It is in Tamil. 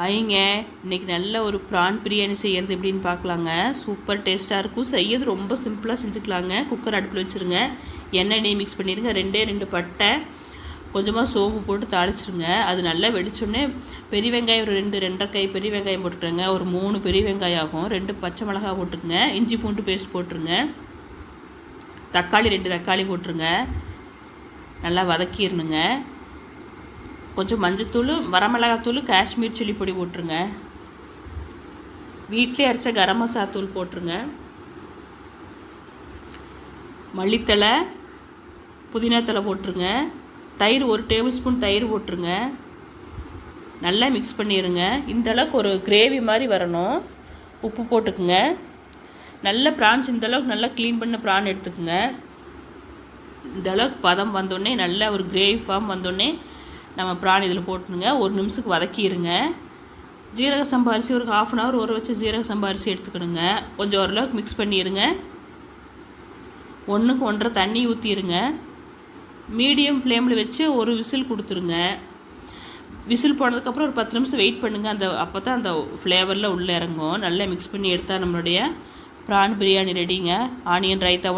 ஹைங்க, இன்றைக்கி நல்ல ஒரு ப்ரான் பிரியாணி செய்கிறது எப்படின்னு பார்க்கலாங்க. சூப்பர் டேஸ்ட்டாக இருக்கும். செய்யறது ரொம்ப சிம்பிளாக செஞ்சுக்கலாங்க. குக்கர் அடுப்பில் வச்சுருங்க. எண்ணெய் நெய் மிக்ஸ் பண்ணிடுங்க. 2 பட்டை, கொஞ்சமாக சோம்பு போட்டு தாளிச்சிருங்க. அது நல்லா வெடிச்சோடனே பெரிய வெங்காயம் ஒரு 2 கை பெரிய வெங்காயம் போட்டுக்கோங்க. ஒரு 3 பெரிய வெங்காயம் ஆகும். 2 பச்சை மிளகாய் போட்டுக்குங்க. இஞ்சி பூண்டு பேஸ்ட் போட்டுருங்க. தக்காளி 2 தக்காளி போட்டுருங்க. நல்லா வதக்கிடணுங்க. கொஞ்சம் மஞ்சத்தூள், வரமிளகாத்தூள், காஷ்மீர் சில்லி பொடி போட்டுருங்க. வீட்டிலே அரைச்ச கரம் மசாலா தூள் போட்டுருங்க. மல்லித்தலை, புதினா தலை போட்டுருங்க. தயிர் 1 டேபிள் ஸ்பூன் தயிர் போட்டுருங்க. நல்லா மிக்ஸ் பண்ணிடுங்க. இந்தளவுக்கு ஒரு கிரேவி மாதிரி வரணும். உப்பு போட்டுக்குங்க. நல்ல ப்ரான்ஸ் இந்தளவுக்கு நல்லா க்ளீன் பண்ண ப்ரான் எடுத்துக்குங்க. இந்தளவுக்கு பதம் வந்தோடனே நல்ல ஒரு கிரேவி ஃபார்ம் வந்தோடனே நம்ம ப்ரான் இதில் போட்டுருங்க. 1 நிமிஷத்துக்கு வதக்கிடுங்க. ஜீரக சம்பா அரிசி ஒரு 1/2 hour ஊற வச்சு ஜீரக சம்பா அரிசி எடுத்துக்கணுங்க. கொஞ்சம் ஓரளவுக்கு மிக்ஸ் பண்ணிடுங்க. 1க்கு 1.5 தண்ணி ஊற்றிடுங்க. மீடியம் ஃப்ளேமில் வச்சு ஒரு விசில் கொடுத்துருங்க. விசில் போனதுக்கப்புறம் ஒரு 10 நிமிஷம் வெயிட் பண்ணுங்கள். அப்போ தான் அந்த ஃப்ளேவரில் உள்ளே இறங்கும். நல்லா மிக்ஸ் பண்ணி எடுத்தால் நம்மளுடைய ப்ரான் பிரியாணி ரெடிங்க. ஆனியன் ரைத்தா